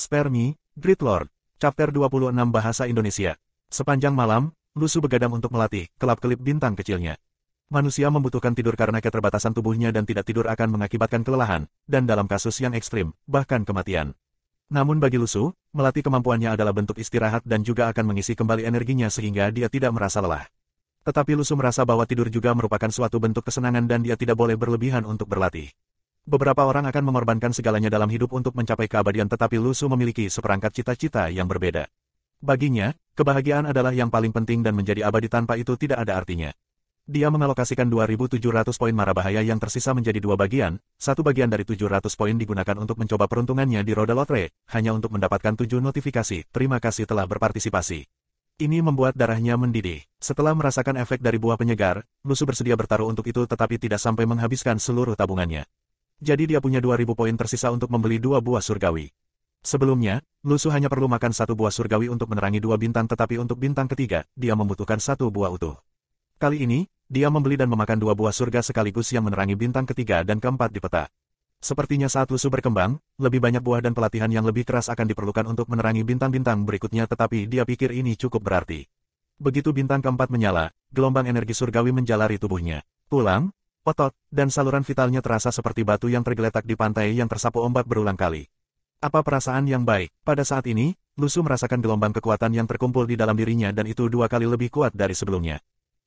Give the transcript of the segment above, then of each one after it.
Spare Me, Great Lord. Chapter 26 Bahasa Indonesia. Sepanjang malam, Lusu begadang untuk melatih kelap-kelip bintang kecilnya. Manusia membutuhkan tidur karena keterbatasan tubuhnya dan tidak tidur akan mengakibatkan kelelahan, dan dalam kasus yang ekstrim, bahkan kematian. Namun bagi Lusu, melatih kemampuannya adalah bentuk istirahat dan juga akan mengisi kembali energinya sehingga dia tidak merasa lelah. Tetapi Lusu merasa bahwa tidur juga merupakan suatu bentuk kesenangan dan dia tidak boleh berlebihan untuk berlatih. Beberapa orang akan mengorbankan segalanya dalam hidup untuk mencapai keabadian tetapi Lusu memiliki seperangkat cita-cita yang berbeda. Baginya, kebahagiaan adalah yang paling penting dan menjadi abadi tanpa itu tidak ada artinya. Dia mengalokasikan 2.700 poin mara bahaya yang tersisa menjadi dua bagian, satu bagian dari 700 poin digunakan untuk mencoba peruntungannya di roda lotre, hanya untuk mendapatkan 7 notifikasi, terima kasih telah berpartisipasi. Ini membuat darahnya mendidih. Setelah merasakan efek dari buah penyegar, Lusu bersedia bertaruh untuk itu tetapi tidak sampai menghabiskan seluruh tabungannya. Jadi dia punya 2.000 poin tersisa untuk membeli 2 buah surgawi. Sebelumnya, Lusu hanya perlu makan 1 buah surgawi untuk menerangi 2 bintang tetapi untuk bintang ketiga, dia membutuhkan 1 buah utuh. Kali ini, dia membeli dan memakan 2 buah surga sekaligus yang menerangi bintang ketiga dan keempat di peta. Sepertinya saat Lusu berkembang, lebih banyak buah dan pelatihan yang lebih keras akan diperlukan untuk menerangi bintang-bintang berikutnya tetapi dia pikir ini cukup berarti. Begitu bintang keempat menyala, gelombang energi surgawi menjalari tubuhnya. Tulang, otot, dan saluran vitalnya terasa seperti batu yang tergeletak di pantai yang tersapu ombak berulang kali. Apa perasaan yang baik? Pada saat ini, Lusu merasakan gelombang kekuatan yang terkumpul di dalam dirinya dan itu 2 kali lebih kuat dari sebelumnya.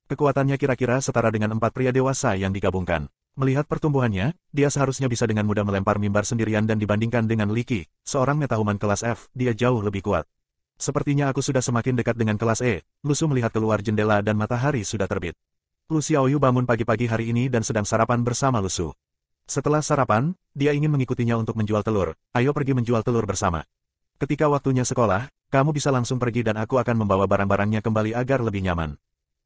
Kekuatannya kira-kira setara dengan 4 pria dewasa yang digabungkan. Melihat pertumbuhannya, dia seharusnya bisa dengan mudah melempar mimbar sendirian dan dibandingkan dengan Liki, seorang metahuman kelas F, dia jauh lebih kuat. Sepertinya aku sudah semakin dekat dengan kelas E, Lusu melihat keluar jendela dan matahari sudah terbit. Lu Xiaoyu bangun pagi-pagi hari ini dan sedang sarapan bersama Lusu. Setelah sarapan, dia ingin mengikutinya untuk menjual telur, ayo pergi menjual telur bersama. Ketika waktunya sekolah, kamu bisa langsung pergi dan aku akan membawa barang-barangnya kembali agar lebih nyaman.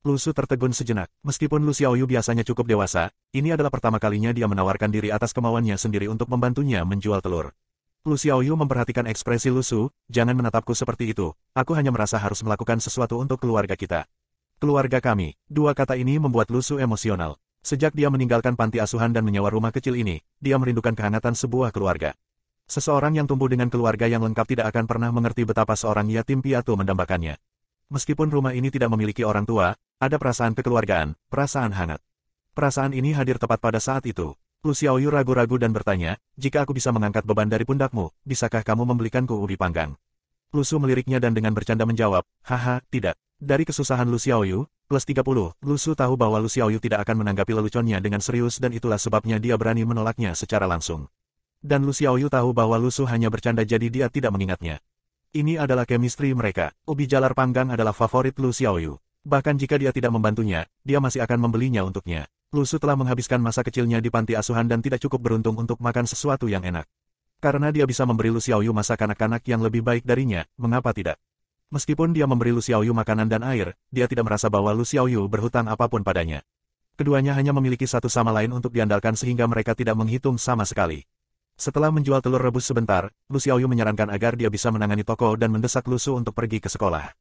Lusu tertegun sejenak. Meskipun Lu Xiaoyu biasanya cukup dewasa, ini adalah pertama kalinya dia menawarkan diri atas kemauannya sendiri untuk membantunya menjual telur. Lu Xiaoyu memperhatikan ekspresi Lusu, jangan menatapku seperti itu, aku hanya merasa harus melakukan sesuatu untuk keluarga kita. Keluarga kami, 2 kata ini membuat Lusu emosional. Sejak dia meninggalkan panti asuhan dan menyewa rumah kecil ini, dia merindukan kehangatan sebuah keluarga. Seseorang yang tumbuh dengan keluarga yang lengkap tidak akan pernah mengerti betapa seorang yatim piatu mendambakannya. Meskipun rumah ini tidak memiliki orang tua, ada perasaan kekeluargaan, perasaan hangat. Perasaan ini hadir tepat pada saat itu. Lu Xiaoyu ragu-ragu dan bertanya, jika aku bisa mengangkat beban dari pundakmu, bisakah kamu membelikanku ubi panggang? Lusu meliriknya dan dengan bercanda menjawab, haha, tidak. Dari kesusahan Lu Xiaoyu, plus 30, Lusu tahu bahwa Lu Xiaoyu tidak akan menanggapi leluconnya dengan serius dan itulah sebabnya dia berani menolaknya secara langsung. Dan Lu Xiaoyu tahu bahwa Lusu hanya bercanda jadi dia tidak mengingatnya. Ini adalah chemistry mereka. Ubi jalar panggang adalah favorit Lu Xiaoyu. Bahkan jika dia tidak membantunya, dia masih akan membelinya untuknya. Lusu telah menghabiskan masa kecilnya di panti asuhan dan tidak cukup beruntung untuk makan sesuatu yang enak. Karena dia bisa memberi Lu Xiaoyu masa kanak-kanak yang lebih baik darinya, mengapa tidak? Meskipun dia memberi Lu Xiaoyu makanan dan air, dia tidak merasa bahwa Lu Xiaoyu berhutang apapun padanya. Keduanya hanya memiliki satu sama lain untuk diandalkan sehingga mereka tidak menghitung sama sekali. Setelah menjual telur rebus sebentar, Lu Xiaoyu menyarankan agar dia bisa menangani toko dan mendesak Lusu untuk pergi ke sekolah.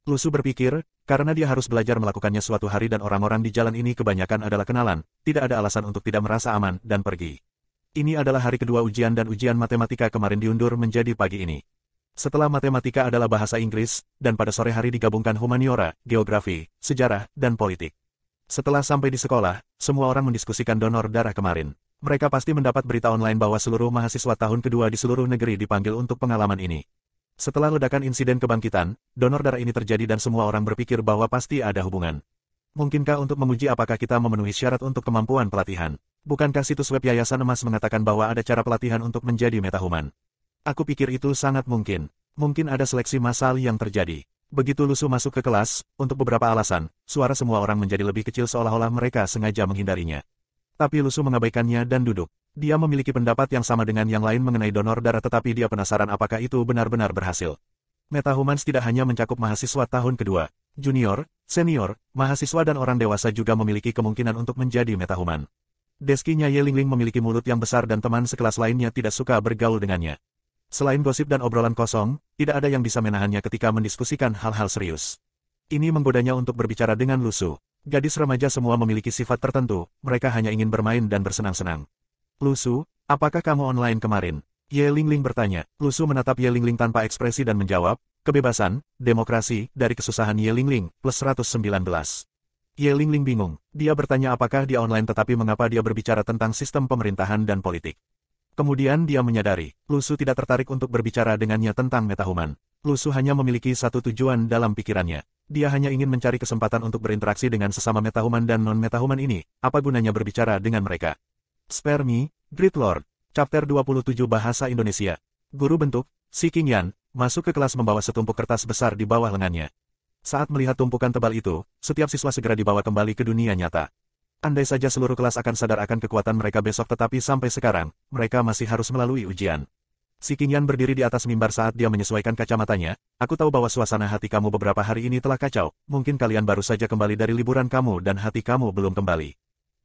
Lusu berpikir, karena dia harus belajar melakukannya suatu hari dan orang-orang di jalan ini kebanyakan adalah kenalan, tidak ada alasan untuk tidak merasa aman dan pergi. Ini adalah hari kedua ujian dan ujian matematika kemarin diundur menjadi pagi ini. Setelah matematika adalah bahasa Inggris, dan pada sore hari digabungkan humaniora, geografi, sejarah, dan politik. Setelah sampai di sekolah, semua orang mendiskusikan donor darah kemarin. Mereka pasti mendapat berita online bahwa seluruh mahasiswa tahun kedua di seluruh negeri dipanggil untuk pengalaman ini. Setelah ledakan insiden kebangkitan, donor darah ini terjadi dan semua orang berpikir bahwa pasti ada hubungan. Mungkinkah untuk menguji apakah kita memenuhi syarat untuk kemampuan pelatihan? Bukankah situs web Yayasan Emas mengatakan bahwa ada cara pelatihan untuk menjadi metahuman? Aku pikir itu sangat mungkin. Mungkin ada seleksi massal yang terjadi. Begitu Lusu masuk ke kelas, untuk beberapa alasan, suara semua orang menjadi lebih kecil seolah-olah mereka sengaja menghindarinya. Tapi Lusu mengabaikannya dan duduk. Dia memiliki pendapat yang sama dengan yang lain mengenai donor darah tetapi dia penasaran apakah itu benar-benar berhasil. Metahumans tidak hanya mencakup mahasiswa tahun kedua, junior, senior, mahasiswa dan orang dewasa juga memiliki kemungkinan untuk menjadi metahuman. Deskinya Yelingling memiliki mulut yang besar dan teman sekelas lainnya tidak suka bergaul dengannya. Selain gosip dan obrolan kosong, tidak ada yang bisa menahannya ketika mendiskusikan hal-hal serius. Ini menggodanya untuk berbicara dengan Lusu. Gadis remaja semua memiliki sifat tertentu, mereka hanya ingin bermain dan bersenang-senang. Lusu, apakah kamu online kemarin? Ye Lingling bertanya. Lusu menatap Ye Lingling tanpa ekspresi dan menjawab, kebebasan, demokrasi, dari kesusahan Ye Lingling, plus 119. Ye Lingling bingung. Dia bertanya apakah dia online tetapi mengapa dia berbicara tentang sistem pemerintahan dan politik. Kemudian dia menyadari, Lusu tidak tertarik untuk berbicara dengannya tentang metahuman. Lusu hanya memiliki satu tujuan dalam pikirannya. Dia hanya ingin mencari kesempatan untuk berinteraksi dengan sesama metahuman dan non-metahuman ini. Apa gunanya berbicara dengan mereka? Spare me, Great Lord. Chapter 27 Bahasa Indonesia. Guru bentuk, Si Qingyan, masuk ke kelas membawa setumpuk kertas besar di bawah lengannya. Saat melihat tumpukan tebal itu, setiap siswa segera dibawa kembali ke dunia nyata. Andai saja seluruh kelas akan sadar akan kekuatan mereka besok tetapi sampai sekarang, mereka masih harus melalui ujian. Si Qingyan berdiri di atas mimbar saat dia menyesuaikan kacamatanya. Aku tahu bahwa suasana hati kamu beberapa hari ini telah kacau. Mungkin kalian baru saja kembali dari liburan kamu dan hati kamu belum kembali.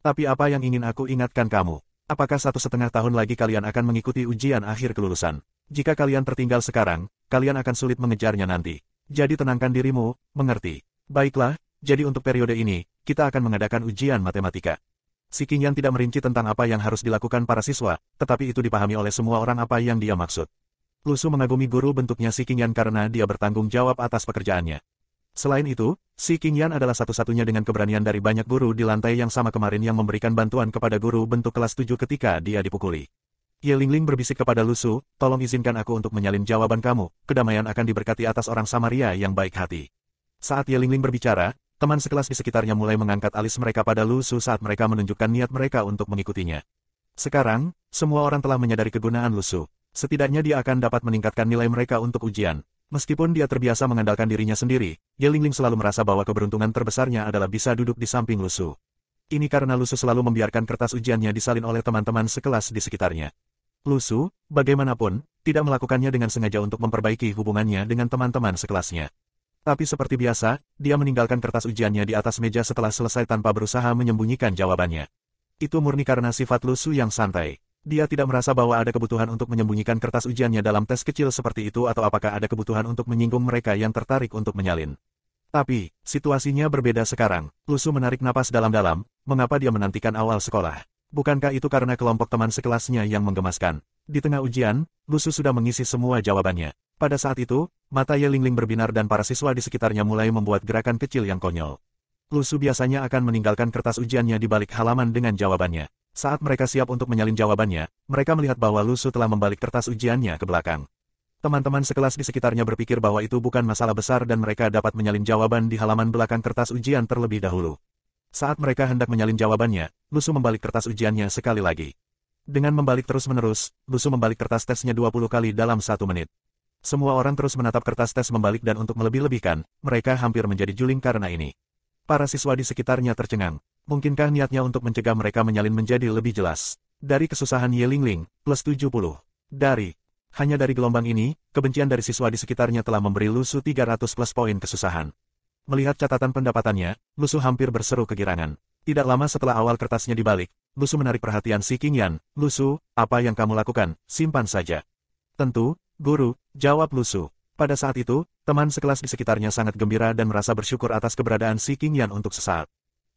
Tapi apa yang ingin aku ingatkan kamu? Apakah 1,5 tahun lagi kalian akan mengikuti ujian akhir kelulusan? Jika kalian tertinggal sekarang, kalian akan sulit mengejarnya nanti. Jadi tenangkan dirimu, mengerti? Baiklah, jadi untuk periode ini, kita akan mengadakan ujian matematika. Si Qingyan tidak merinci tentang apa yang harus dilakukan para siswa, tetapi itu dipahami oleh semua orang apa yang dia maksud. Lusu mengagumi guru bentuknya Si Qingyan karena dia bertanggung jawab atas pekerjaannya. Selain itu, Si Qingyan adalah satu-satunya dengan keberanian dari banyak guru di lantai yang sama kemarin yang memberikan bantuan kepada guru bentuk kelas 7 ketika dia dipukuli. Ye Lingling berbisik kepada Lusu, tolong izinkan aku untuk menyalin jawaban kamu, kedamaian akan diberkati atas orang Samaria yang baik hati. Saat Ye Lingling berbicara, teman sekelas di sekitarnya mulai mengangkat alis mereka pada Lusu saat mereka menunjukkan niat mereka untuk mengikutinya. Sekarang, semua orang telah menyadari kegunaan Lusu. Setidaknya dia akan dapat meningkatkan nilai mereka untuk ujian. Meskipun dia terbiasa mengandalkan dirinya sendiri, Ye Lingling selalu merasa bahwa keberuntungan terbesarnya adalah bisa duduk di samping Lusu. Ini karena Lusu selalu membiarkan kertas ujiannya disalin oleh teman-teman sekelas di sekitarnya. Lusu, bagaimanapun, tidak melakukannya dengan sengaja untuk memperbaiki hubungannya dengan teman-teman sekelasnya. Tapi seperti biasa, dia meninggalkan kertas ujiannya di atas meja setelah selesai tanpa berusaha menyembunyikan jawabannya. Itu murni karena sifat Lusu yang santai. Dia tidak merasa bahwa ada kebutuhan untuk menyembunyikan kertas ujiannya dalam tes kecil seperti itu atau apakah ada kebutuhan untuk menyinggung mereka yang tertarik untuk menyalin. Tapi, situasinya berbeda sekarang. Lusu menarik napas dalam-dalam, mengapa dia menantikan awal sekolah? Bukankah itu karena kelompok teman sekelasnya yang menggemaskan? Di tengah ujian, Lusu sudah mengisi semua jawabannya. Pada saat itu, mata Ye Lingling berbinar dan para siswa di sekitarnya mulai membuat gerakan kecil yang konyol. Lusu biasanya akan meninggalkan kertas ujiannya di balik halaman dengan jawabannya. Saat mereka siap untuk menyalin jawabannya, mereka melihat bahwa Lusu telah membalik kertas ujiannya ke belakang. Teman-teman sekelas di sekitarnya berpikir bahwa itu bukan masalah besar dan mereka dapat menyalin jawaban di halaman belakang kertas ujian terlebih dahulu. Saat mereka hendak menyalin jawabannya, Lusu membalik kertas ujiannya sekali lagi. Dengan membalik terus-menerus, Lusu membalik kertas tesnya 20 kali dalam 1 menit. Semua orang terus menatap kertas tes membalik dan untuk melebih-lebihkan, mereka hampir menjadi juling karena ini. Para siswa di sekitarnya tercengang. Mungkinkah niatnya untuk mencegah mereka menyalin menjadi lebih jelas? Dari kesusahan Ye Lingling, plus 70. Hanya dari gelombang ini, kebencian dari siswa di sekitarnya telah memberi Lusu 300 plus poin kesusahan. Melihat catatan pendapatannya, Lusu hampir berseru kegirangan. Tidak lama setelah awal kertasnya dibalik, Lusu menarik perhatian Si Qingyan. Lusu, apa yang kamu lakukan? Simpan saja. Tentu, guru, jawab Lusu. Pada saat itu, teman sekelas di sekitarnya sangat gembira dan merasa bersyukur atas keberadaan Si Qingyan untuk sesaat.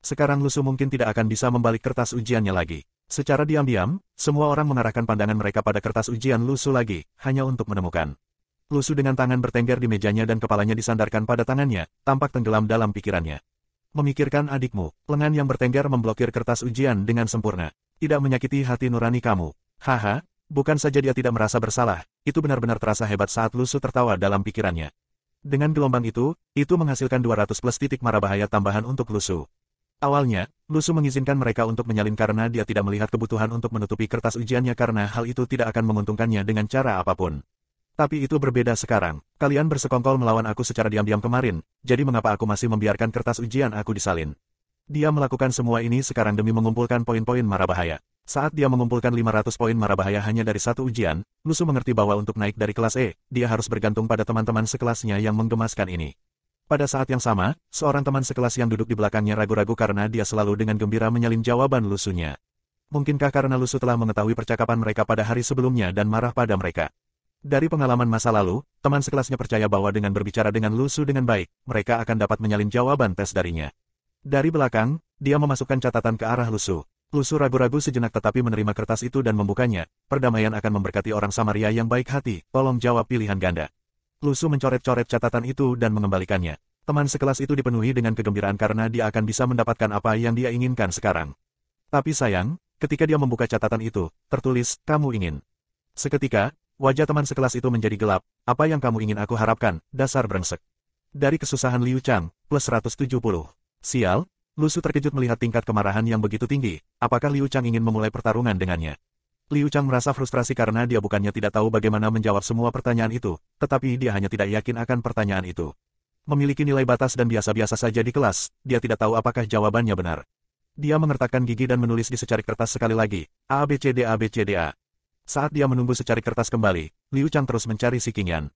Sekarang Lusu mungkin tidak akan bisa membalik kertas ujiannya lagi. Secara diam-diam, semua orang mengarahkan pandangan mereka pada kertas ujian Lusu lagi, hanya untuk menemukan. Lusu dengan tangan bertengger di mejanya dan kepalanya disandarkan pada tangannya, tampak tenggelam dalam pikirannya. Memikirkan adikmu, lengan yang bertengger memblokir kertas ujian dengan sempurna. Tidak menyakiti hati nurani kamu. Haha, bukan saja dia tidak merasa bersalah, itu benar-benar terasa hebat saat Lusu tertawa dalam pikirannya. Dengan gelombang itu menghasilkan 200 plus titik mara bahaya tambahan untuk Lusu. Awalnya, Lusu mengizinkan mereka untuk menyalin karena dia tidak melihat kebutuhan untuk menutupi kertas ujiannya karena hal itu tidak akan menguntungkannya dengan cara apapun. Tapi itu berbeda sekarang. Kalian bersekongkol melawan aku secara diam-diam kemarin, jadi mengapa aku masih membiarkan kertas ujian aku disalin? Dia melakukan semua ini sekarang demi mengumpulkan poin-poin mara bahaya. Saat dia mengumpulkan 500 poin mara bahaya hanya dari satu ujian, Lusu mengerti bahwa untuk naik dari kelas E, dia harus bergantung pada teman-teman sekelasnya yang menggemaskan ini. Pada saat yang sama, seorang teman sekelas yang duduk di belakangnya ragu-ragu karena dia selalu dengan gembira menyalin jawaban Lusunya. Mungkinkah karena Lusu telah mengetahui percakapan mereka pada hari sebelumnya dan marah pada mereka? Dari pengalaman masa lalu, teman sekelasnya percaya bahwa dengan berbicara dengan Lusu dengan baik, mereka akan dapat menyalin jawaban tes darinya. Dari belakang, dia memasukkan catatan ke arah Lusu. Lusu ragu-ragu sejenak tetapi menerima kertas itu dan membukanya. Perdamaian akan memberkati orang Samaria yang baik hati, tolong jawab pilihan ganda. Lusu mencoret-coret catatan itu dan mengembalikannya. Teman sekelas itu dipenuhi dengan kegembiraan karena dia akan bisa mendapatkan apa yang dia inginkan sekarang. Tapi sayang, ketika dia membuka catatan itu, tertulis, kamu ingin. Seketika, wajah teman sekelas itu menjadi gelap. Apa yang kamu ingin aku harapkan, dasar brengsek. Dari kesusahan Liu Chang, plus 170. Sial, Lusu terkejut melihat tingkat kemarahan yang begitu tinggi. Apakah Liu Chang ingin memulai pertarungan dengannya? Liu Chang merasa frustrasi karena dia bukannya tidak tahu bagaimana menjawab semua pertanyaan itu, tetapi dia hanya tidak yakin akan pertanyaan itu. Memiliki nilai batas dan biasa-biasa saja di kelas, dia tidak tahu apakah jawabannya benar. Dia mengertakkan gigi dan menulis di secari kertas sekali lagi, A B C D A B C D A. Saat dia menunggu secari kertas kembali, Liu Chang terus mencari si Qingyan.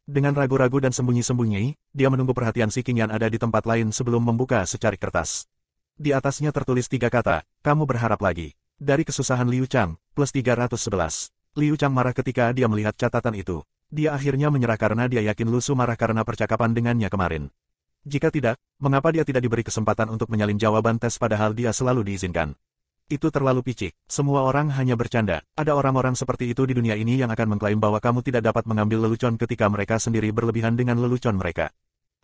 Dengan ragu-ragu dan sembunyi-sembunyi, dia menunggu perhatian si Qingyan ada di tempat lain sebelum membuka secari kertas. Di atasnya tertulis 3 kata, kamu berharap lagi. Dari kesusahan Liu Chang, plus 311. Liu Chang marah ketika dia melihat catatan itu. Dia akhirnya menyerah karena dia yakin Lusu marah karena percakapan dengannya kemarin. Jika tidak, mengapa dia tidak diberi kesempatan untuk menyalin jawaban tes padahal dia selalu diizinkan? Itu terlalu picik. Semua orang hanya bercanda. Ada orang-orang seperti itu di dunia ini yang akan mengklaim bahwa kamu tidak dapat mengambil lelucon ketika mereka sendiri berlebihan dengan lelucon mereka.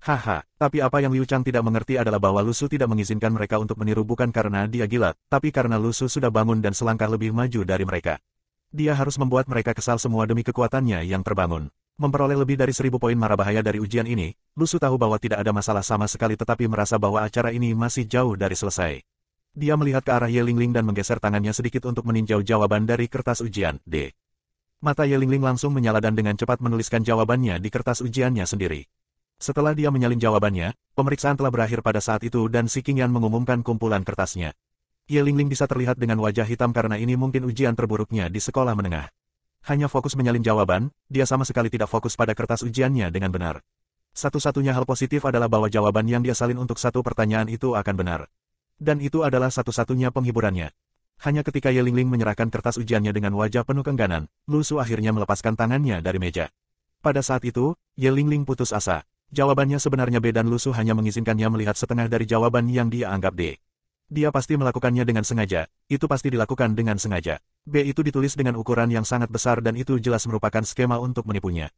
Haha, tapi apa yang Liu Chang tidak mengerti adalah bahwa Lusu tidak mengizinkan mereka untuk meniru bukan karena dia gila, tapi karena Lusu sudah bangun dan selangkah lebih maju dari mereka. Dia harus membuat mereka kesal semua demi kekuatannya yang terbangun. Memperoleh lebih dari 1000 poin mara bahaya dari ujian ini, Lusu tahu bahwa tidak ada masalah sama sekali tetapi merasa bahwa acara ini masih jauh dari selesai. Dia melihat ke arah Ye Lingling dan menggeser tangannya sedikit untuk meninjau jawaban dari kertas ujian, D. Mata Ye Lingling langsung menyala dan dengan cepat menuliskan jawabannya di kertas ujiannya sendiri. Setelah dia menyalin jawabannya, pemeriksaan telah berakhir pada saat itu dan si Qingyan mengumumkan kumpulan kertasnya. Ye Lingling bisa terlihat dengan wajah hitam karena ini mungkin ujian terburuknya di sekolah menengah. Hanya fokus menyalin jawaban, dia sama sekali tidak fokus pada kertas ujiannya dengan benar. Satu-satunya hal positif adalah bahwa jawaban yang dia salin untuk satu pertanyaan itu akan benar. Dan itu adalah satu-satunya penghiburannya. Hanya ketika Ye Lingling menyerahkan kertas ujiannya dengan wajah penuh keengganan, Lusu akhirnya melepaskan tangannya dari meja. Pada saat itu, Ye Lingling putus asa. Jawabannya sebenarnya B dan Lusu hanya mengizinkannya melihat setengah dari jawaban yang dia anggap D. Dia pasti melakukannya dengan sengaja, itu pasti dilakukan dengan sengaja. B itu ditulis dengan ukuran yang sangat besar dan itu jelas merupakan skema untuk menipunya.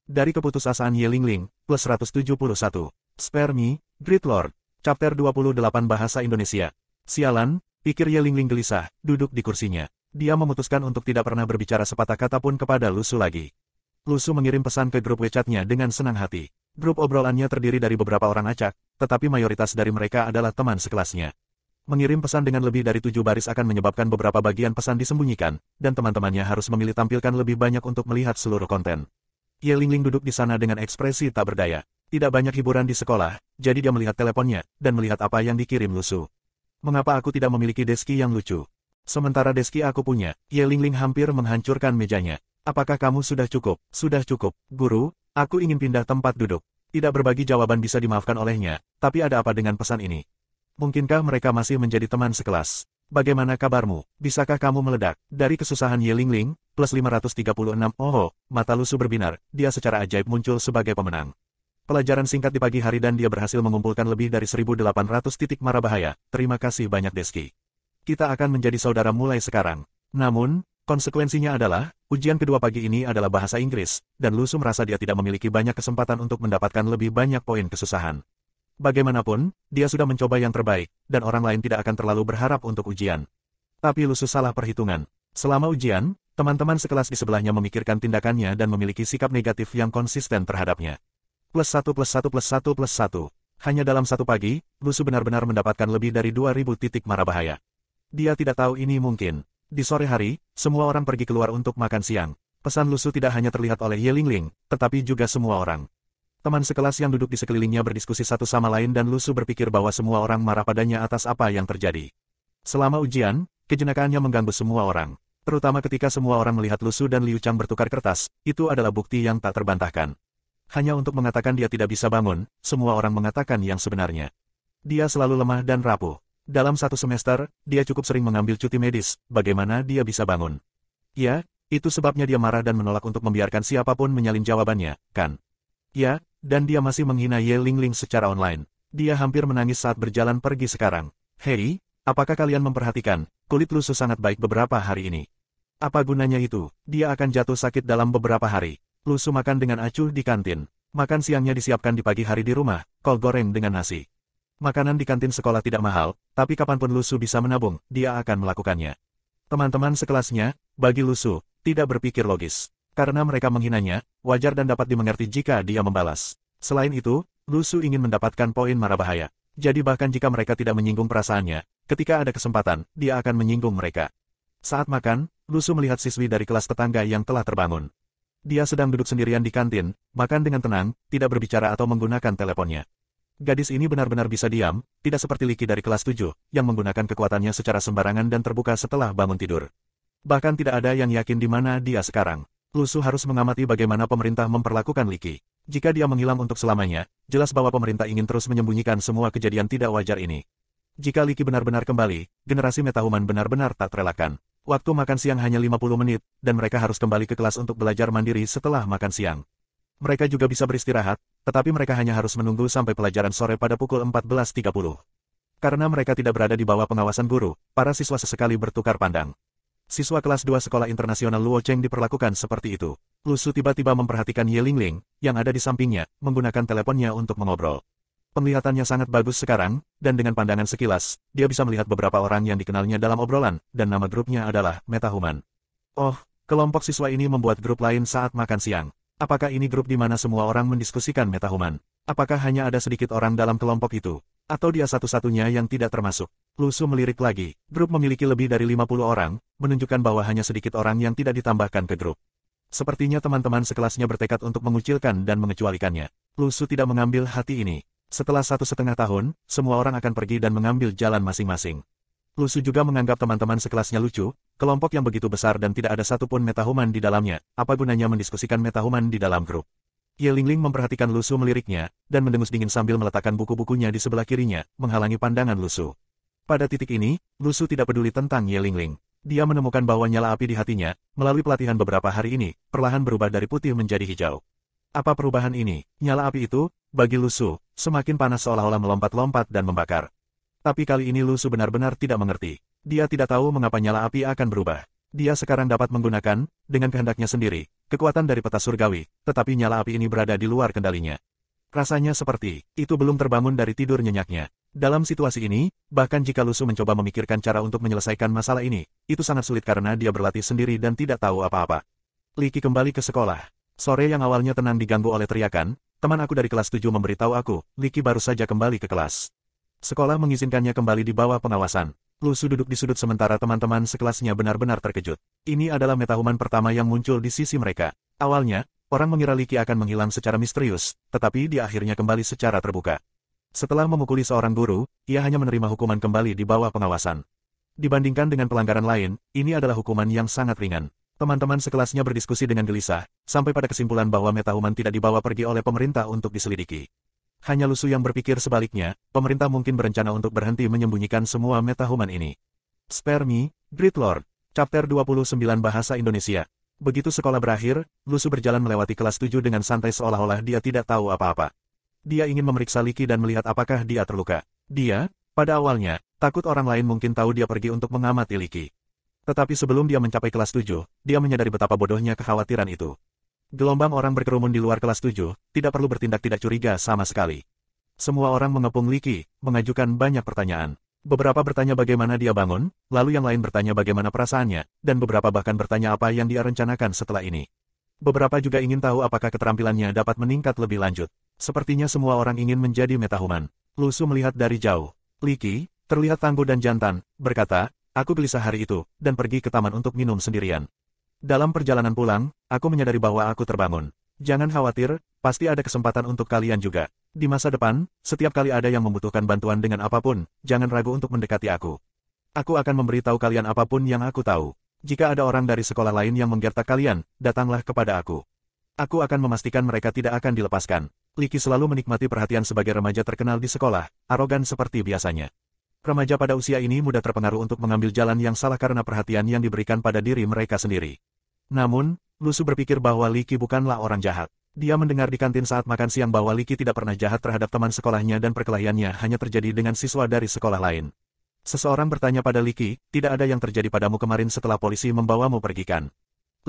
Dari keputusasaan Ye Lingling, plus 171. Spare me, Great Lord. Chapter 28 Bahasa Indonesia. Sialan, pikir Ye Lingling gelisah, duduk di kursinya. Dia memutuskan untuk tidak pernah berbicara sepatah kata pun kepada Lusu lagi. Lusu mengirim pesan ke grup WeChat-nya dengan senang hati. Grup obrolannya terdiri dari beberapa orang acak, tetapi mayoritas dari mereka adalah teman sekelasnya. Mengirim pesan dengan lebih dari 7 baris akan menyebabkan beberapa bagian pesan disembunyikan, dan teman-temannya harus memilih tampilkan lebih banyak untuk melihat seluruh konten. Ye Lingling duduk di sana dengan ekspresi tak berdaya. Tidak banyak hiburan di sekolah, jadi dia melihat teleponnya, dan melihat apa yang dikirim Lusu. Mengapa aku tidak memiliki deski yang lucu? Sementara deski aku punya, Ye Lingling hampir menghancurkan mejanya. Apakah kamu sudah cukup? Sudah cukup, guru, aku ingin pindah tempat duduk. Tidak berbagi jawaban bisa dimaafkan olehnya, tapi ada apa dengan pesan ini? Mungkinkah mereka masih menjadi teman sekelas? Bagaimana kabarmu? Bisakah kamu meledak? Dari kesusahan Ye Lingling, plus 536, oh, mata Lusu berbinar, dia secara ajaib muncul sebagai pemenang. Pelajaran singkat di pagi hari dan dia berhasil mengumpulkan lebih dari 1800 titik mara bahaya. Terima kasih banyak Deski. Kita akan menjadi saudara mulai sekarang. Namun, konsekuensinya adalah, ujian kedua pagi ini adalah bahasa Inggris, dan Lusu merasa dia tidak memiliki banyak kesempatan untuk mendapatkan lebih banyak poin kesusahan. Bagaimanapun, dia sudah mencoba yang terbaik, dan orang lain tidak akan terlalu berharap untuk ujian. Tapi Lusu salah perhitungan. Selama ujian, teman-teman sekelas di sebelahnya memikirkan tindakannya dan memiliki sikap negatif yang konsisten terhadapnya. Plus 1 plus 1 plus 1 plus 1. Hanya dalam satu pagi, Lusu benar-benar mendapatkan lebih dari 2000 titik mara bahaya. Dia tidak tahu ini mungkin. Di sore hari, semua orang pergi keluar untuk makan siang. Pesan Lusu tidak hanya terlihat oleh Ye Lingling, tetapi juga semua orang. Teman sekelas yang duduk di sekelilingnya berdiskusi satu sama lain dan Lusu berpikir bahwa semua orang marah padanya atas apa yang terjadi. Selama ujian, kejenakaannya mengganggu semua orang. Terutama ketika semua orang melihat Lusu dan Liu Chang bertukar kertas, itu adalah bukti yang tak terbantahkan. Hanya untuk mengatakan dia tidak bisa bangun, semua orang mengatakan yang sebenarnya. Dia selalu lemah dan rapuh. Dalam satu semester, dia cukup sering mengambil cuti medis, bagaimana dia bisa bangun? Ya, itu sebabnya dia marah dan menolak untuk membiarkan siapapun menyalin jawabannya, kan? Ya, dan dia masih menghina Ye Lingling secara online. Dia hampir menangis saat berjalan pergi sekarang. Hei, apakah kalian memperhatikan? kulit Lusu sangat baik beberapa hari ini. Apa gunanya itu? Dia akan jatuh sakit dalam beberapa hari. Lusu makan dengan acuh di kantin. Makan siangnya disiapkan di pagi hari di rumah, kol goreng dengan nasi. Makanan di kantin sekolah tidak mahal, tapi kapanpun Lusu bisa menabung, dia akan melakukannya. Teman-teman sekelasnya, bagi Lusu, tidak berpikir logis. Karena mereka menghinanya, wajar dan dapat dimengerti jika dia membalas. Selain itu, Lusu ingin mendapatkan poin marah bahaya. Jadi bahkan jika mereka tidak menyinggung perasaannya, ketika ada kesempatan, dia akan menyinggung mereka. Saat makan, Lusu melihat siswi dari kelas tetangga yang telah terbangun. Dia sedang duduk sendirian di kantin, makan dengan tenang, tidak berbicara atau menggunakan teleponnya. Gadis ini benar-benar bisa diam, tidak seperti Liki dari kelas 7, yang menggunakan kekuatannya secara sembarangan dan terbuka setelah bangun tidur. Bahkan tidak ada yang yakin di mana dia sekarang. Lusu harus mengamati bagaimana pemerintah memperlakukan Liki. Jika dia menghilang untuk selamanya, jelas bahwa pemerintah ingin terus menyembunyikan semua kejadian tidak wajar ini. Jika Liki benar-benar kembali, generasi metahuman benar-benar tak terelakkan. Waktu makan siang hanya 50 menit, dan mereka harus kembali ke kelas untuk belajar mandiri setelah makan siang. Mereka juga bisa beristirahat, tetapi mereka hanya harus menunggu sampai pelajaran sore pada pukul 14.30. Karena mereka tidak berada di bawah pengawasan guru, para siswa sesekali bertukar pandang. Siswa kelas 2 sekolah internasional Luo Cheng diperlakukan seperti itu. Lusu tiba-tiba memperhatikan Ye Lingling, yang ada di sampingnya, menggunakan teleponnya untuk mengobrol. Penglihatannya sangat bagus sekarang, dan dengan pandangan sekilas, dia bisa melihat beberapa orang yang dikenalnya dalam obrolan, dan nama grupnya adalah Metahuman. Oh, kelompok siswa ini membuat grup lain saat makan siang. Apakah ini grup di mana semua orang mendiskusikan Metahuman? Apakah hanya ada sedikit orang dalam kelompok itu? Atau dia satu-satunya yang tidak termasuk? Lusu melirik lagi. Grup memiliki lebih dari 50 orang, menunjukkan bahwa hanya sedikit orang yang tidak ditambahkan ke grup. Sepertinya teman-teman sekelasnya bertekad untuk mengucilkan dan mengecualikannya. Lusu tidak mengambil hati ini. Setelah 1,5 tahun, semua orang akan pergi dan mengambil jalan masing-masing. Lusu juga menganggap teman-teman sekelasnya lucu, kelompok yang begitu besar dan tidak ada satupun metahuman di dalamnya, apa gunanya mendiskusikan metahuman di dalam grup. Ye Lingling memperhatikan Lusu meliriknya, dan mendengus dingin sambil meletakkan buku-bukunya di sebelah kirinya, menghalangi pandangan Lusu. Pada titik ini, Lusu tidak peduli tentang Ye Lingling. Dia menemukan bahwa nyala api di hatinya, melalui pelatihan beberapa hari ini, perlahan berubah dari putih menjadi hijau. Apa perubahan ini? Nyala api itu, bagi Lusu, semakin panas seolah-olah melompat-lompat dan membakar. Tapi kali ini Lusu benar-benar tidak mengerti. Dia tidak tahu mengapa nyala api akan berubah. Dia sekarang dapat menggunakan, dengan kehendaknya sendiri, kekuatan dari peta surgawi, tetapi nyala api ini berada di luar kendalinya. Rasanya seperti, itu belum terbangun dari tidur nyenyaknya. Dalam situasi ini, bahkan jika Lusu mencoba memikirkan cara untuk menyelesaikan masalah ini, itu sangat sulit karena dia berlatih sendiri dan tidak tahu apa-apa. Liki kembali ke sekolah. Sore yang awalnya tenang diganggu oleh teriakan, teman aku dari kelas 7 memberitahu aku, Liki baru saja kembali ke kelas. Sekolah mengizinkannya kembali di bawah pengawasan. Lusu duduk di sudut sementara teman-teman sekelasnya benar-benar terkejut. Ini adalah metahuman pertama yang muncul di sisi mereka. Awalnya, orang mengira Liki akan menghilang secara misterius, tetapi dia akhirnya kembali secara terbuka. Setelah memukuli seorang guru, ia hanya menerima hukuman kembali di bawah pengawasan. Dibandingkan dengan pelanggaran lain, ini adalah hukuman yang sangat ringan. Teman-teman sekelasnya berdiskusi dengan gelisah, sampai pada kesimpulan bahwa metahuman tidak dibawa pergi oleh pemerintah untuk diselidiki. Hanya Lusu yang berpikir sebaliknya, pemerintah mungkin berencana untuk berhenti menyembunyikan semua metahuman ini. Spare Me, Great Lord, Chapter 29 Bahasa Indonesia. Begitu sekolah berakhir, Lusu berjalan melewati kelas 7 dengan santai seolah-olah dia tidak tahu apa-apa. Dia ingin memeriksa Liki dan melihat apakah dia terluka. Dia, pada awalnya, takut orang lain mungkin tahu dia pergi untuk mengamati Liki. Tetapi sebelum dia mencapai kelas 7, dia menyadari betapa bodohnya kekhawatiran itu. Gelombang orang berkerumun di luar kelas 7, tidak perlu bertindak tidak curiga sama sekali. Semua orang mengepung Liki, mengajukan banyak pertanyaan. Beberapa bertanya bagaimana dia bangun, lalu yang lain bertanya bagaimana perasaannya, dan beberapa bahkan bertanya apa yang dia rencanakan setelah ini. Beberapa juga ingin tahu apakah keterampilannya dapat meningkat lebih lanjut. Sepertinya semua orang ingin menjadi metahuman. Lusu melihat dari jauh. Liki, terlihat tangguh dan jantan, berkata, aku gelisah hari itu, dan pergi ke taman untuk minum sendirian. Dalam perjalanan pulang, aku menyadari bahwa aku terbangun. Jangan khawatir, pasti ada kesempatan untuk kalian juga. Di masa depan, setiap kali ada yang membutuhkan bantuan dengan apapun, jangan ragu untuk mendekati aku. Aku akan memberitahu kalian apapun yang aku tahu. Jika ada orang dari sekolah lain yang menggertak kalian, datanglah kepada aku. Aku akan memastikan mereka tidak akan dilepaskan. Liki selalu menikmati perhatian sebagai remaja terkenal di sekolah, arogan seperti biasanya. Remaja pada usia ini mudah terpengaruh untuk mengambil jalan yang salah karena perhatian yang diberikan pada diri mereka sendiri. Namun, Lusu berpikir bahwa Liki bukanlah orang jahat. Dia mendengar di kantin saat makan siang bahwa Liki tidak pernah jahat terhadap teman sekolahnya dan perkelahiannya hanya terjadi dengan siswa dari sekolah lain. Seseorang bertanya pada Li Qi, tidak ada yang terjadi padamu kemarin setelah polisi membawamu pergi kan?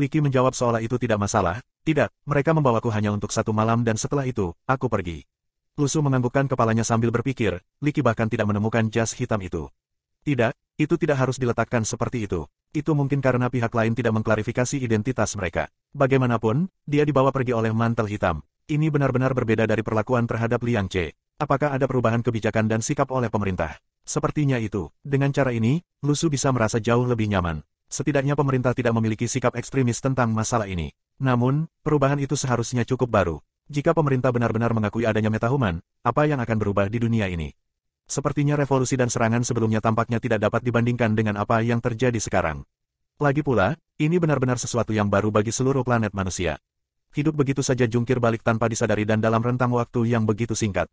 Li Qi menjawab seolah itu tidak masalah, tidak, mereka membawaku hanya untuk 1 malam dan setelah itu, aku pergi. Lu Su menganggukkan kepalanya sambil berpikir, Li Qi bahkan tidak menemukan jas hitam itu. Tidak, itu tidak harus diletakkan seperti itu. Itu mungkin karena pihak lain tidak mengklarifikasi identitas mereka. Bagaimanapun, dia dibawa pergi oleh mantel hitam. Ini benar-benar berbeda dari perlakuan terhadap Liang Che. Apakah ada perubahan kebijakan dan sikap oleh pemerintah? Sepertinya itu. Dengan cara ini, Lu Su bisa merasa jauh lebih nyaman. Setidaknya pemerintah tidak memiliki sikap ekstremis tentang masalah ini. Namun, perubahan itu seharusnya cukup baru. Jika pemerintah benar-benar mengakui adanya metahuman, apa yang akan berubah di dunia ini? Sepertinya revolusi dan serangan sebelumnya tampaknya tidak dapat dibandingkan dengan apa yang terjadi sekarang. Lagi pula, ini benar-benar sesuatu yang baru bagi seluruh planet manusia. Hidup begitu saja jungkir balik tanpa disadari dan dalam rentang waktu yang begitu singkat.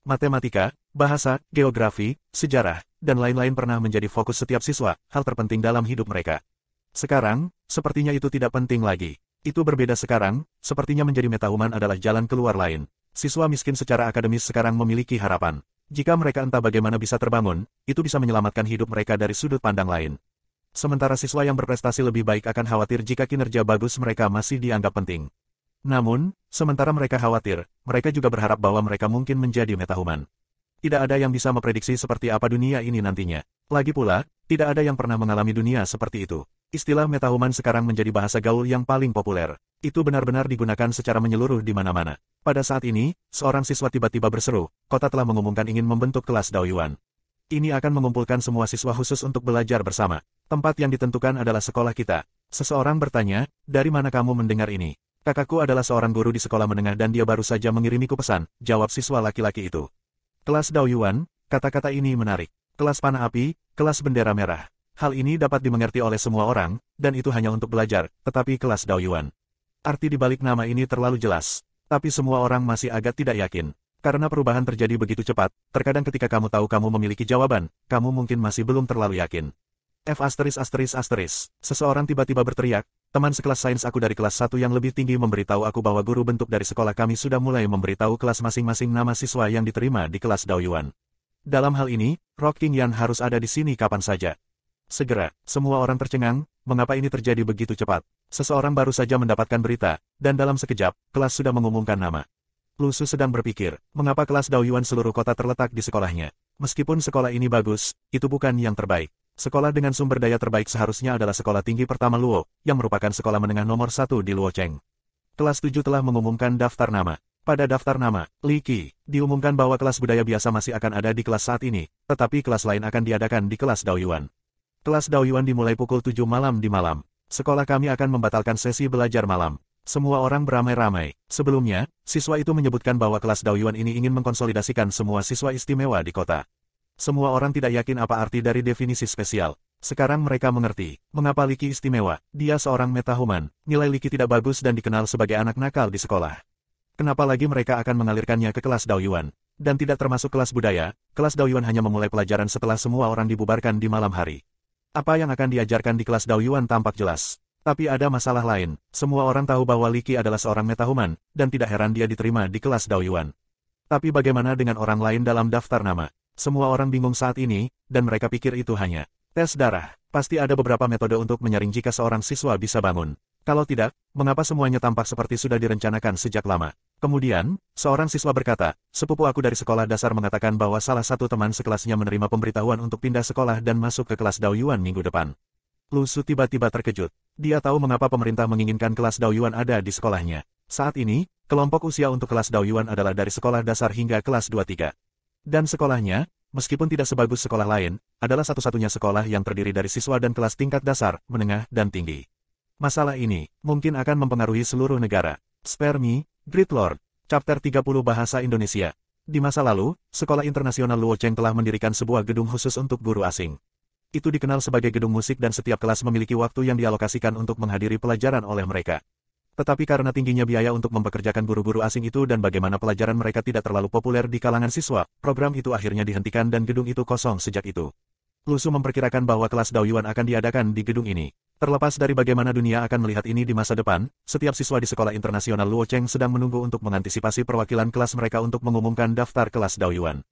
Matematika, bahasa, geografi, sejarah, dan lain-lain pernah menjadi fokus setiap siswa, hal terpenting dalam hidup mereka. Sekarang, sepertinya itu tidak penting lagi. Itu berbeda sekarang, sepertinya menjadi metahuman adalah jalan keluar lain. Siswa miskin secara akademis sekarang memiliki harapan. Jika mereka entah bagaimana bisa terbangun, itu bisa menyelamatkan hidup mereka dari sudut pandang lain. Sementara siswa yang berprestasi lebih baik akan khawatir jika kinerja bagus mereka masih dianggap penting. Namun, sementara mereka khawatir, mereka juga berharap bahwa mereka mungkin menjadi metahuman. Tidak ada yang bisa memprediksi seperti apa dunia ini nantinya. Lagi pula, tidak ada yang pernah mengalami dunia seperti itu. Istilah metahuman sekarang menjadi bahasa gaul yang paling populer. Itu benar-benar digunakan secara menyeluruh di mana-mana. Pada saat ini, seorang siswa tiba-tiba berseru, kota telah mengumumkan ingin membentuk kelas Daoyuan. Ini akan mengumpulkan semua siswa khusus untuk belajar bersama. Tempat yang ditentukan adalah sekolah kita. Seseorang bertanya, dari mana kamu mendengar ini? Kakakku adalah seorang guru di sekolah menengah dan dia baru saja mengirimiku pesan, jawab siswa laki-laki itu. Kelas Daoyuan, kata-kata ini menarik. Kelas panah api, kelas bendera merah. Hal ini dapat dimengerti oleh semua orang, dan itu hanya untuk belajar, tetapi kelas Daoyuan. Arti di balik nama ini terlalu jelas, tapi semua orang masih agak tidak yakin. Karena perubahan terjadi begitu cepat, terkadang ketika kamu tahu kamu memiliki jawaban, kamu mungkin masih belum terlalu yakin. Seseorang tiba-tiba berteriak, teman sekelas sains aku dari kelas 1 yang lebih tinggi memberitahu aku bahwa guru bentuk dari sekolah kami sudah mulai memberitahu kelas masing-masing nama siswa yang diterima di kelas Daoyuan. Dalam hal ini, Rock King Yan harus ada di sini kapan saja. Segera, semua orang tercengang, mengapa ini terjadi begitu cepat? Seseorang baru saja mendapatkan berita, dan dalam sekejap, kelas sudah mengumumkan nama. Lu Su sedang berpikir, mengapa kelas Daoyuan seluruh kota terletak di sekolahnya? Meskipun sekolah ini bagus, itu bukan yang terbaik. Sekolah dengan sumber daya terbaik seharusnya adalah sekolah tinggi pertama Luo, yang merupakan sekolah menengah nomor 1 di Luocheng. Kelas 7 telah mengumumkan daftar nama. Pada daftar nama, Li Qi, diumumkan bahwa kelas budaya biasa masih akan ada di kelas saat ini, tetapi kelas lain akan diadakan di kelas Daoyuan. Kelas Daoyuan dimulai pukul 7 malam di malam. Sekolah kami akan membatalkan sesi belajar malam. Semua orang beramai-ramai. Sebelumnya, siswa itu menyebutkan bahwa kelas Daoyuan ini ingin mengkonsolidasikan semua siswa istimewa di kota. Semua orang tidak yakin apa arti dari definisi spesial. Sekarang mereka mengerti, mengapa Li Qi istimewa. Dia seorang metahuman. Nilai Li Qi tidak bagus dan dikenal sebagai anak nakal di sekolah. Kenapa lagi mereka akan mengalirkannya ke kelas Daoyuan? Dan tidak termasuk kelas budaya, kelas Daoyuan hanya memulai pelajaran setelah semua orang dibubarkan di malam hari. Apa yang akan diajarkan di kelas Daoyuan tampak jelas. Tapi ada masalah lain. Semua orang tahu bahwa Li Qi adalah seorang metahuman, dan tidak heran dia diterima di kelas Daoyuan. Tapi bagaimana dengan orang lain dalam daftar nama? Semua orang bingung saat ini, dan mereka pikir itu hanya tes darah. Pasti ada beberapa metode untuk menyaring jika seorang siswa bisa bangun. Kalau tidak, mengapa semuanya tampak seperti sudah direncanakan sejak lama? Kemudian, seorang siswa berkata, sepupu aku dari sekolah dasar mengatakan bahwa salah satu teman sekelasnya menerima pemberitahuan untuk pindah sekolah dan masuk ke kelas Daoyuan minggu depan. Lu Su tiba-tiba terkejut. Dia tahu mengapa pemerintah menginginkan kelas Daoyuan ada di sekolahnya. Saat ini, kelompok usia untuk kelas Daoyuan adalah dari sekolah dasar hingga kelas 2-3. Dan sekolahnya, meskipun tidak sebagus sekolah lain, adalah satu-satunya sekolah yang terdiri dari siswa dan kelas tingkat dasar, menengah, dan tinggi. Masalah ini mungkin akan mempengaruhi seluruh negara. Spare me, Great Lord. Chapter 30 Bahasa Indonesia. Di masa lalu, Sekolah Internasional Luocheng telah mendirikan sebuah gedung khusus untuk guru asing. Itu dikenal sebagai gedung musik dan setiap kelas memiliki waktu yang dialokasikan untuk menghadiri pelajaran oleh mereka. Tetapi karena tingginya biaya untuk mempekerjakan guru-guru asing itu dan bagaimana pelajaran mereka tidak terlalu populer di kalangan siswa, program itu akhirnya dihentikan dan gedung itu kosong sejak itu. Lu Su memperkirakan bahwa kelas Daoyuan akan diadakan di gedung ini. Terlepas dari bagaimana dunia akan melihat ini di masa depan, setiap siswa di Sekolah Internasional Luocheng sedang menunggu untuk mengantisipasi perwakilan kelas mereka untuk mengumumkan daftar kelas Daoyuan.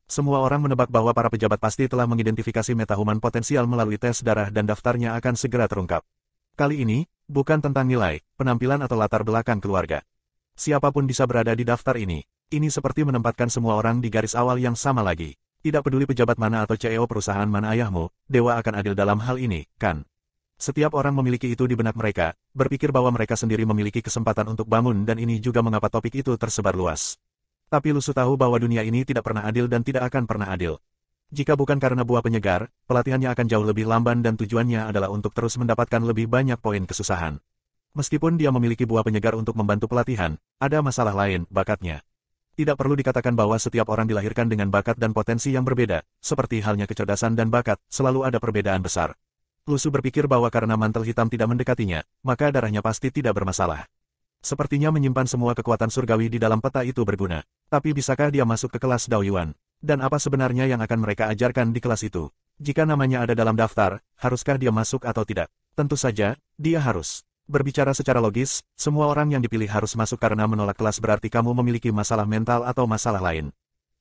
Semua orang menebak bahwa para pejabat pasti telah mengidentifikasi metahuman potensial melalui tes darah dan daftarnya akan segera terungkap. Kali ini, bukan tentang nilai, penampilan atau latar belakang keluarga. Siapapun bisa berada di daftar ini. Ini seperti menempatkan semua orang di garis awal yang sama lagi. Tidak peduli pejabat mana atau CEO perusahaan mana ayahmu, dewa akan adil dalam hal ini, kan? Setiap orang memiliki itu di benak mereka, berpikir bahwa mereka sendiri memiliki kesempatan untuk bangun dan ini juga mengapa topik itu tersebar luas. Tapi Lusu tahu bahwa dunia ini tidak pernah adil dan tidak akan pernah adil. Jika bukan karena buah penyegar, pelatihannya akan jauh lebih lamban dan tujuannya adalah untuk terus mendapatkan lebih banyak poin kesusahan. Meskipun dia memiliki buah penyegar untuk membantu pelatihan, ada masalah lain, bakatnya. Tidak perlu dikatakan bahwa setiap orang dilahirkan dengan bakat dan potensi yang berbeda, seperti halnya kecerdasan dan bakat, selalu ada perbedaan besar. Lusu berpikir bahwa karena mantel hitam tidak mendekatinya, maka darahnya pasti tidak bermasalah. Sepertinya menyimpan semua kekuatan surgawi di dalam peta itu berguna. Tapi bisakah dia masuk ke kelas Daoyuan? Dan apa sebenarnya yang akan mereka ajarkan di kelas itu? Jika namanya ada dalam daftar, haruskah dia masuk atau tidak? Tentu saja, dia harus. Berbicara secara logis, semua orang yang dipilih harus masuk karena menolak kelas berarti kamu memiliki masalah mental atau masalah lain.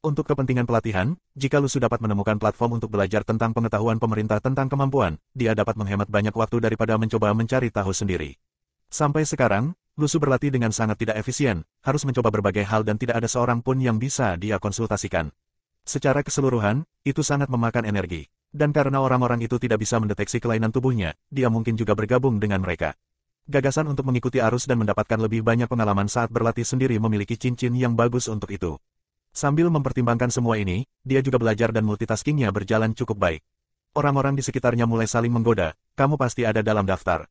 Untuk kepentingan pelatihan, jika Lusu dapat menemukan platform untuk belajar tentang pengetahuan pemerintah tentang kemampuan, dia dapat menghemat banyak waktu daripada mencoba mencari tahu sendiri. Sampai sekarang, Lusu berlatih dengan sangat tidak efisien, harus mencoba berbagai hal dan tidak ada seorang pun yang bisa dia konsultasikan. Secara keseluruhan, itu sangat memakan energi. Dan karena orang-orang itu tidak bisa mendeteksi kelainan tubuhnya, dia mungkin juga bergabung dengan mereka. Gagasan untuk mengikuti arus dan mendapatkan lebih banyak pengalaman saat berlatih sendiri memiliki cincin yang bagus untuk itu. Sambil mempertimbangkan semua ini, dia juga belajar dan multitaskingnya berjalan cukup baik. Orang-orang di sekitarnya mulai saling menggoda, kamu pasti ada dalam daftar.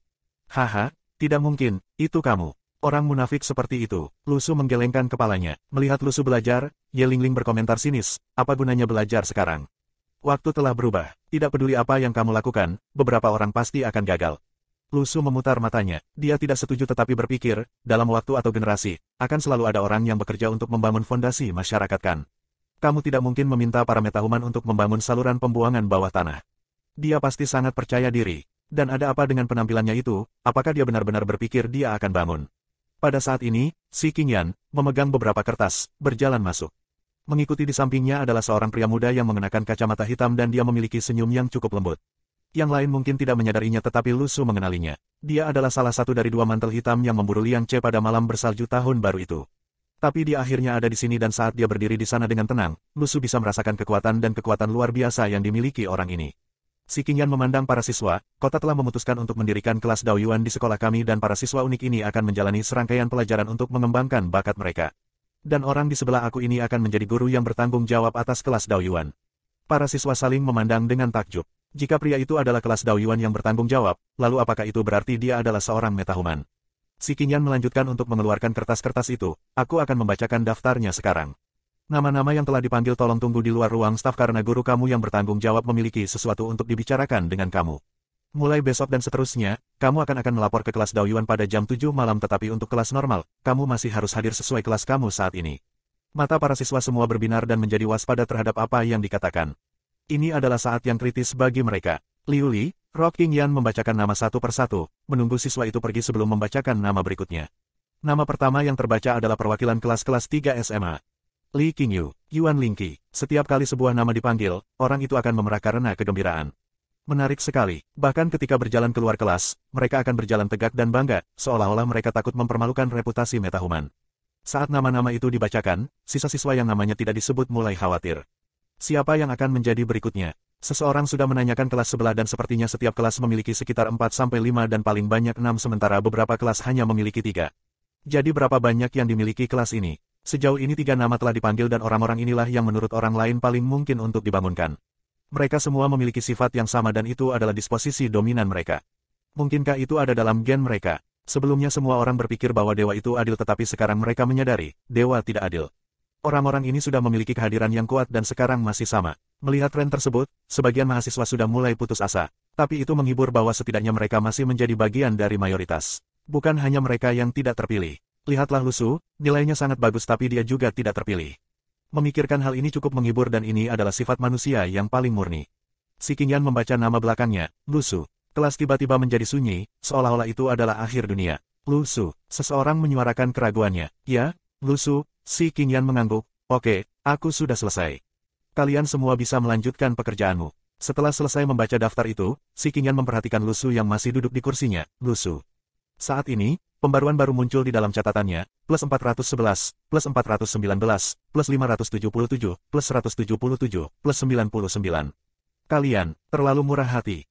Haha. Tidak mungkin, itu kamu. Orang munafik seperti itu. Lusu menggelengkan kepalanya. Melihat Lusu belajar, Ye Lingling berkomentar sinis, apa gunanya belajar sekarang? Waktu telah berubah. Tidak peduli apa yang kamu lakukan, beberapa orang pasti akan gagal. Lusu memutar matanya. Dia tidak setuju tetapi berpikir, dalam waktu atau generasi, akan selalu ada orang yang bekerja untuk membangun fondasi masyarakat kan. Kamu tidak mungkin meminta para metahuman untuk membangun saluran pembuangan bawah tanah. Dia pasti sangat percaya diri. Dan ada apa dengan penampilannya itu, apakah dia benar-benar berpikir dia akan bangun? Pada saat ini, si Qingyan, memegang beberapa kertas, berjalan masuk. Mengikuti di sampingnya adalah seorang pria muda yang mengenakan kacamata hitam dan dia memiliki senyum yang cukup lembut. Yang lain mungkin tidak menyadarinya tetapi Lusu mengenalinya. Dia adalah salah satu dari dua mantel hitam yang memburu Liang Ce pada malam bersalju tahun baru itu. Tapi dia akhirnya ada di sini dan saat dia berdiri di sana dengan tenang, Lusu bisa merasakan kekuatan dan kekuatan luar biasa yang dimiliki orang ini. Si Qingyan memandang para siswa, kota telah memutuskan untuk mendirikan kelas Daoyuan di sekolah kami dan para siswa unik ini akan menjalani serangkaian pelajaran untuk mengembangkan bakat mereka. Dan orang di sebelah aku ini akan menjadi guru yang bertanggung jawab atas kelas Daoyuan. Para siswa saling memandang dengan takjub. Jika pria itu adalah kelas Daoyuan yang bertanggung jawab, lalu apakah itu berarti dia adalah seorang metahuman? Si Qingyan melanjutkan untuk mengeluarkan kertas-kertas itu, aku akan membacakan daftarnya sekarang. Nama-nama yang telah dipanggil tolong tunggu di luar ruang staf karena guru kamu yang bertanggung jawab memiliki sesuatu untuk dibicarakan dengan kamu. Mulai besok dan seterusnya, kamu akan melapor ke kelas Daoyuan pada jam 7 malam tetapi untuk kelas normal, kamu masih harus hadir sesuai kelas kamu saat ini. Mata para siswa semua berbinar dan menjadi waspada terhadap apa yang dikatakan. Ini adalah saat yang kritis bagi mereka. Liu Li, Rock Qingyan membacakan nama satu persatu, menunggu siswa itu pergi sebelum membacakan nama berikutnya. Nama pertama yang terbaca adalah perwakilan kelas-kelas 3 SMA. Li Qingyu, Yuan Lingqi. Setiap kali sebuah nama dipanggil, orang itu akan memerah karena kegembiraan. Menarik sekali. Bahkan ketika berjalan keluar kelas, mereka akan berjalan tegak dan bangga, seolah-olah mereka takut mempermalukan reputasi metahuman. Saat nama-nama itu dibacakan, sisa siswa yang namanya tidak disebut mulai khawatir. Siapa yang akan menjadi berikutnya? Seseorang sudah menanyakan kelas sebelah dan sepertinya setiap kelas memiliki sekitar 4-5 dan paling banyak 6 sementara beberapa kelas hanya memiliki 3. Jadi berapa banyak yang dimiliki kelas ini? Sejauh ini 3 nama telah dipanggil dan orang-orang inilah yang menurut orang lain paling mungkin untuk dibangunkan. Mereka semua memiliki sifat yang sama dan itu adalah disposisi dominan mereka. Mungkinkah itu ada dalam gen mereka? Sebelumnya semua orang berpikir bahwa dewa itu adil tetapi sekarang mereka menyadari, dewa tidak adil. Orang-orang ini sudah memiliki kehadiran yang kuat dan sekarang masih sama. Melihat tren tersebut, sebagian mahasiswa sudah mulai putus asa. Tapi itu menghibur bahwa setidaknya mereka masih menjadi bagian dari mayoritas. Bukan hanya mereka yang tidak terpilih. Lihatlah Lusu, nilainya sangat bagus tapi dia juga tidak terpilih. Memikirkan hal ini cukup menghibur dan ini adalah sifat manusia yang paling murni. Si Qingyan membaca nama belakangnya, Lusu. Kelas tiba-tiba menjadi sunyi, seolah-olah itu adalah akhir dunia. Lusu, seseorang menyuarakan keraguannya. Ya, Lusu, si Qingyan mengangguk. Oke, aku sudah selesai. Kalian semua bisa melanjutkan pekerjaanmu. Setelah selesai membaca daftar itu, si Qingyan memperhatikan Lu Su yang masih duduk di kursinya. Lu Su. Saat ini, pembaruan baru muncul di dalam catatannya, plus 411, plus 419, plus 577, plus 177, plus 99. Kalian, terlalu murah hati.